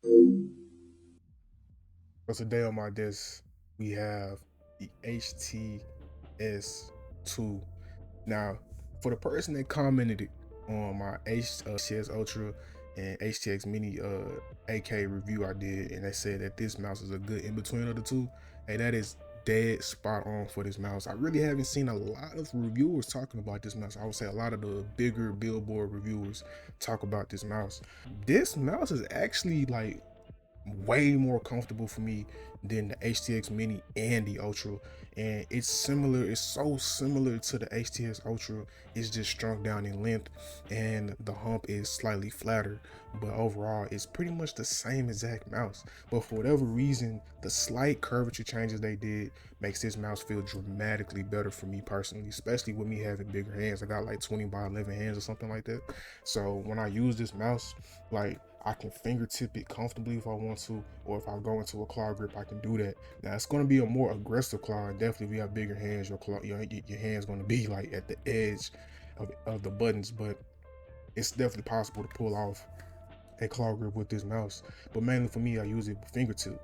So today on my desk, we have the HT-S2. Now, for the person that commented it on my HTS Ultra and HTX Mini AK review I did, and they said that this mouse is a good in between of the two, hey, that is dead spot on for this mouse. I really haven't seen a lot of reviewers talking about this mouse. I would say a lot of the bigger billboard reviewers talk about this mouse. This mouse is actually like way more comfortable for me than the HTX Mini and the Ultra. And it's similar, it's so similar to the HTS Ultra. It's just shrunk down in length and the hump is slightly flatter. But overall, it's pretty much the same exact mouse. But for whatever reason, the slight curvature changes they did makes this mouse feel dramatically better for me personally, especially with me having bigger hands. I got like 20 by 11 hands or something like that. So when I use this mouse, like I can fingertip it comfortably if I want to, or if I go into a claw grip, I can do that. Now it's going to be a more aggressive claw, and definitely if you have bigger hands, your hand's going to be like at the edge of the buttons, but it's definitely possible to pull off a claw grip with this mouse. But mainly for me, I use it with fingertip.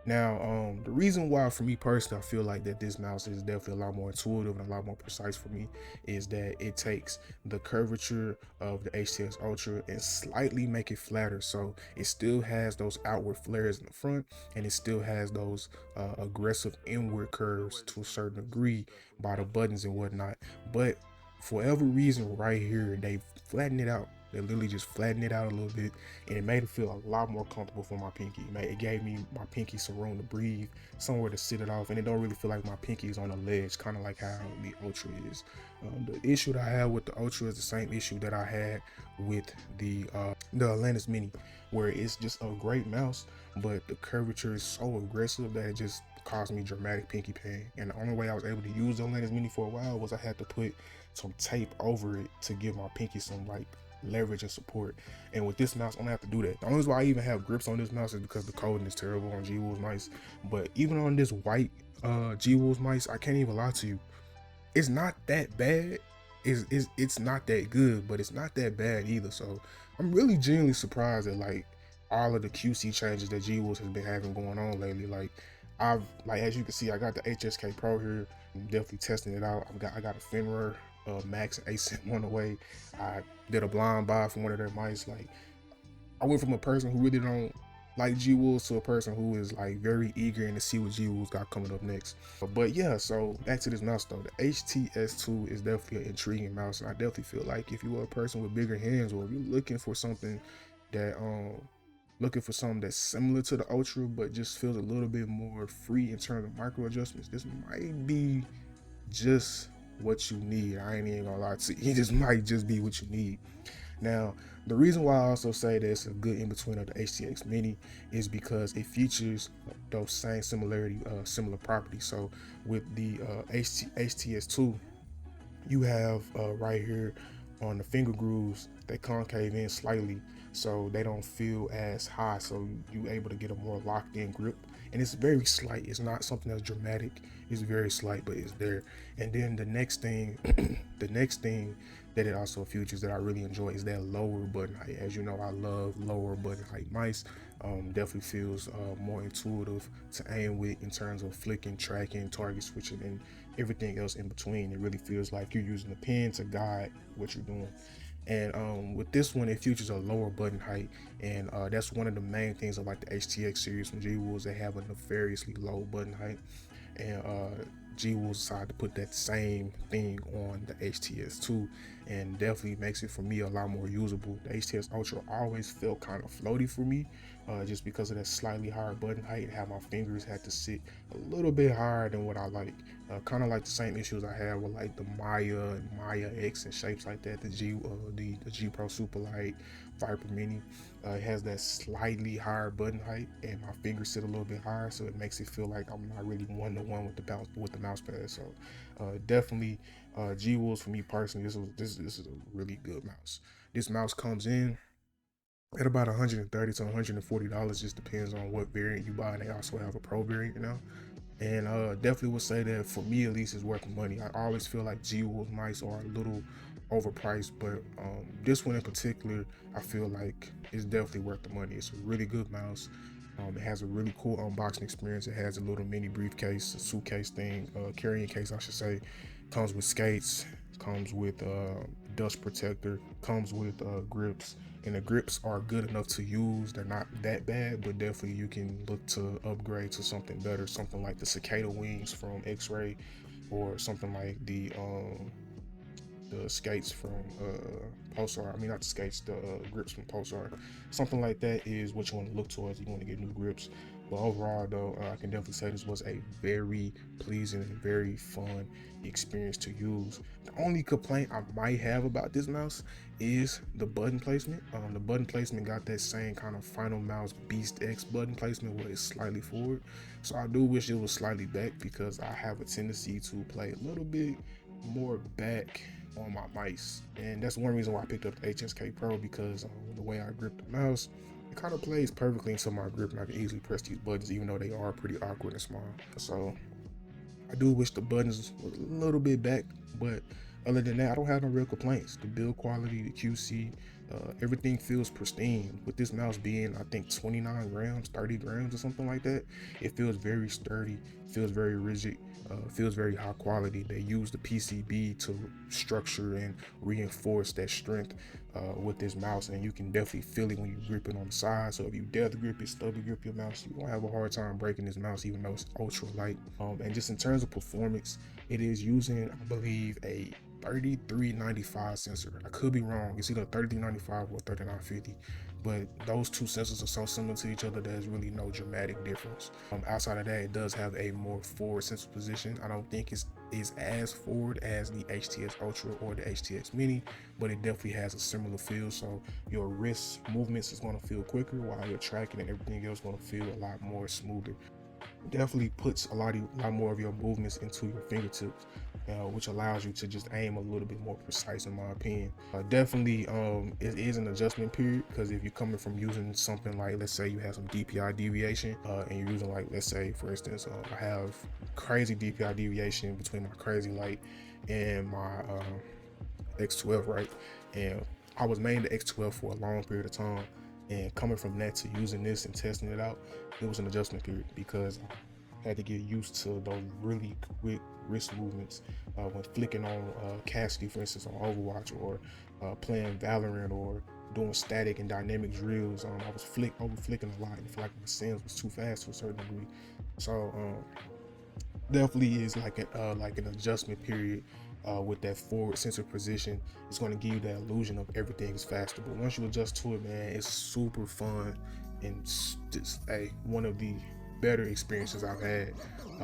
Now, the reason why for me personally, I feel like that this mouse is definitely a lot more intuitive and a lot more precise for me is that it takes the curvature of the HTS Ultra and slightly make it flatter. So it still has those outward flares in the front and it still has those aggressive inward curves to a certain degree by the buttons and whatnot. But for whatever reason right here, they flatten it out. They literally just flattened it out a little bit and it made it feel a lot more comfortable for my pinky. It gave me my pinky some room to breathe, somewhere to sit it off, and it don't really feel like my pinky is on a ledge, kind of like how the Ultra is. The issue that I have with the Ultra is the same issue that I had with the Atlantis Mini, where it's just a great mouse, but the curvature is so aggressive that it just caused me dramatic pinky pain. And the only way I was able to use the Atlantis Mini for a while was I had to put some tape over it to give my pinky some like leverage and support. And with this mouse, I don't have to do that. The only reason why I even have grips on this mouse is because the coding is terrible on G-Wol's mice. But even on this white G-Wol's mice, I can't even lie to you, it's not that bad. It's not that good, but it's not that bad either. So I'm really genuinely surprised at like all of the QC changes that G-Wol's has been having going on lately. Like as you can see, I got the HSK Pro here. I'm definitely testing it out. I got a Fenrir Max and ASIN on the way. I did a blind buy from one of their mice. Like I went from a person who really don't like G-Wolves to a person who is like very eager and to see what G-Wolves got coming up next. But yeah, so back to this mouse though. The HT-S2 is definitely an intriguing mouse, and I definitely feel like if you are a person with bigger hands, or if you're looking for something that that's similar to the Ultra but just feels a little bit more free in terms of micro adjustments, this might be just what you need. I ain't even gonna lie to you, it just might just be what you need. Now, the reason why I also say that it's a good in between of the HTX Mini is because it features those same similar properties. So with the HTS2, you have right here on the finger grooves, they concave in slightly so they don't feel as high, so you able to get a more locked in grip, and it's very slight. It's not something that's dramatic, it's very slight, but it's there. And then the next thing the next thing that it also features that I really enjoy is that lower button height. As you know, I love lower button height mice. Definitely feels more intuitive to aim with in terms of flicking, tracking, target switching, and everything else in between. It really feels like you're using the pen to guide what you're doing. And with this one, it features a lower button height, and that's one of the main things of like the HTX series from G-Wolves. They have a nefariously low button height, and G-Wolves decided to put that same thing on the HT-S2, and definitely makes it for me a lot more usable. The HT-S Ultra always felt kind of floaty for me, just because of that slightly higher button height and how my fingers had to sit a little bit higher than what I like. Kind of like the same issues I had with like the Maya and Maya X and shapes like that. The G Pro Superlight, Viper Mini, it has that slightly higher button height, and my fingers sit a little bit higher, so it makes it feel like I'm not really one-to-one with the mouse pad. So definitely G-Wolves for me personally, this is a really good mouse. This mouse comes in at about $130 to $140, just depends on what variant you buy. And they also have a pro variant now. And definitely would say that for me at least, it's worth the money. I always feel like G-Wolf mice are a little overpriced, but this one in particular, I feel like it's definitely worth the money. It's a really good mouse. It has a really cool unboxing experience. It has a little mini briefcase, a suitcase thing, carrying case, I should say. Comes with skates, comes with dust protector, comes with grips, and the grips are good enough to use. They're not that bad, but definitely you can look to upgrade to something better, something like the cicada wings from X-Ray, or something like the skates from Pulsar. I mean, not the skates, the grips from Pulsar. Something like that is what you want to look towards. You want to get new grips. But overall, though, I can definitely say this was a very pleasing and very fun experience to use. The only complaint I might have about this mouse is the button placement. The button placement got that same kind of finalmouse Beast X button placement where it's slightly forward. So I do wish it was slightly back, because I have a tendency to play a little bit more back on my mice, and that's one reason why I picked up the HSK Pro, because the way I grip the mouse, it kind of plays perfectly into my grip, and I can easily press these buttons even though they are pretty awkward and small. So I do wish the buttons was a little bit back, but other than that, I don't have no real complaints. The build quality, the QC, everything feels pristine. With this mouse being, I think, 29 grams, 30 grams or something like that, it feels very sturdy, feels very rigid, feels very high quality. They use the PCB to structure and reinforce that strength with this mouse, and you can definitely feel it when you grip it on the side. So if you dare to grip it, stubby grip your mouse, you won't have a hard time breaking this mouse, even though it's ultra light. And just in terms of performance, it is using, I believe, a 3395 sensor. I could be wrong. It's either 3395 or 3950, but those two sensors are so similar to each other, there's really no dramatic difference. Outside of that, it does have a more forward sensor position. I don't think it's as forward as the HT-S Ultra or the HT-X Mini, but it definitely has a similar feel. So your wrist movements is going to feel quicker, while your tracking and everything else is going to feel a lot more smoother. Definitely puts a lot more of your movements into your fingertips, which allows you to just aim a little bit more precise, in my opinion. Definitely, it is an adjustment period, because if you're coming from using something like, let's say you have some DPI deviation, and you're using, like, let's say for instance, I have crazy DPI deviation between my Crazylight and my X12, right? And I was mainly the X12 for a long period of time, and coming from that to using this and testing it out, it was an adjustment period, because I had to get used to those really quick wrist movements when flicking on Cassidy, for instance, on Overwatch, or playing Valorant, or doing static and dynamic drills. I was over flicking a lot, and I feel like my sends was too fast to a certain degree. So definitely is like an adjustment period. With that forward sensor position, it's going to give you that illusion of everything is faster. But once you adjust to it, man, it's super fun, and just one of the better experiences I've had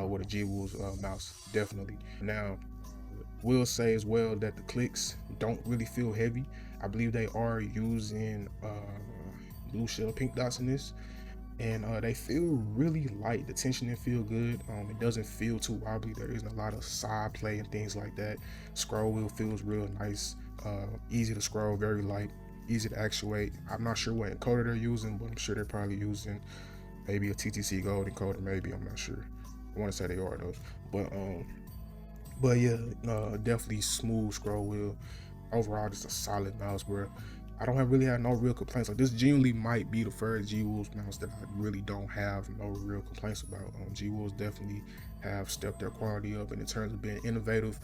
with a G-Wolves mouse, definitely. Now, will say as well that the clicks don't really feel heavy. I believe they are using blue shell pink dots in this, and they feel really light. The tensioning feel good. It doesn't feel too wobbly. There isn't a lot of side play and things like that. Scroll wheel feels real nice, easy to scroll, very light, easy to actuate. I'm not sure what encoder they're using, but I'm sure they're probably using maybe a TTC Gold encoder, maybe. I'm not sure. I want to say they are those, but yeah, definitely smooth scroll wheel. Overall, just a solid mouse, bro. I don't really have no real complaints. Like, this genuinely might be the first G-Wolves mouse that I really don't have no real complaints about. G-Wolves definitely have stepped their quality up, and in terms of being innovative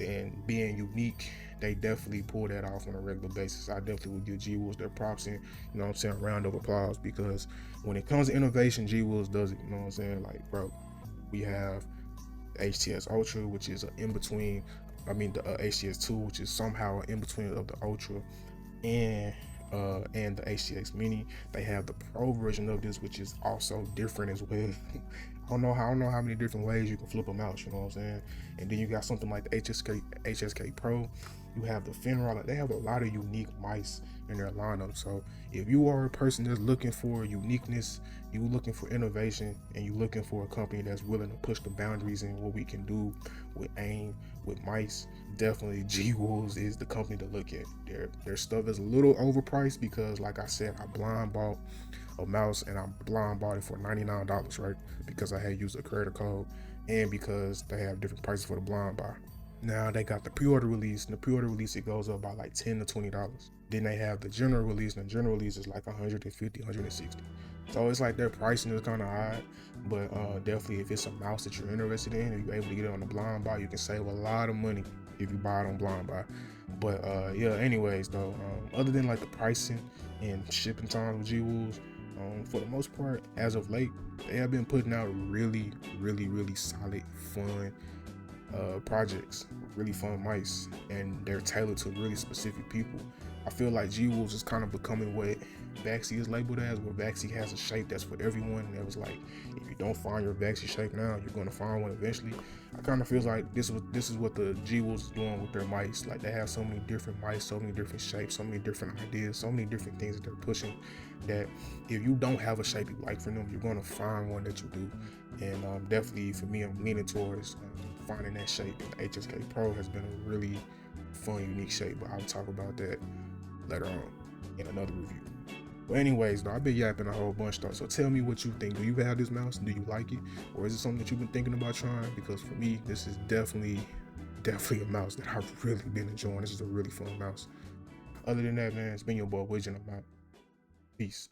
and being unique, they definitely pull that off on a regular basis. I definitely would give G-Wolves their props, and, you know what I'm saying, a round of applause, because when it comes to innovation, G-Wolves does it. You know what I'm saying? Like, bro, we have HT-S Ultra, which is an in-between. I mean, the HT-S2, which is somehow an in-between of the Ultra and the HT-X Mini. They have the Pro version of this, which is also different as well. I don't know how many different ways you can flip a mouse, you know what I'm saying? And then you got something like the HSK Pro. You have the Finra. They have a lot of unique mice in their lineup. So if you are a person that's looking for uniqueness, you looking for innovation, and you looking for a company that's willing to push the boundaries in what we can do with aim, with mice, definitely G-Wolves is the company to look at. Their stuff is a little overpriced, because, like I said, I blind bought a mouse, and I blind bought it for $99, right? Because I had used a credit code, and because they have different prices for the blind buy. Now they got the pre-order release, and the pre-order release it goes up by like $10 to $20. Then they have the general release, and the general release is like 150, 160. So it's like their pricing is kind of high, but definitely if it's a mouse that you're interested in, and you're able to get it on the blind buy, you can save a lot of money if you buy it on blind buy. But yeah, anyways though, other than like the pricing and shipping times with G-Wolves, for the most part, as of late, they have been putting out really solid, fun projects, really fun mice, and they're tailored to really specific people. I feel like G-Wolves is kind of becoming what Vaxi is labeled as, where Vaxi has a shape that's for everyone, and it was like, if you don't find your Vaxi shape now, you're gonna find one eventually. I kind of feel like this is what the G-Wolves is doing with their mice. Like they have so many different mice, so many different shapes, so many different ideas, so many different things that they're pushing, that if you don't have a shape you like from them, you're gonna find one that you do. And definitely for me, I'm leaning towards finding that shape. And the HSK Pro has been a really fun, unique shape, but I'll talk about that later on in another review. But anyways, though, I've been yapping a whole bunch though, so tell me what you think. Do you have this mouse? Do you like it? Or is it something that you've been thinking about trying? Because for me, this is definitely a mouse that I've really been enjoying. This is a really fun mouse. Other than that, man, it's been your boy Widget. I'm out. Peace.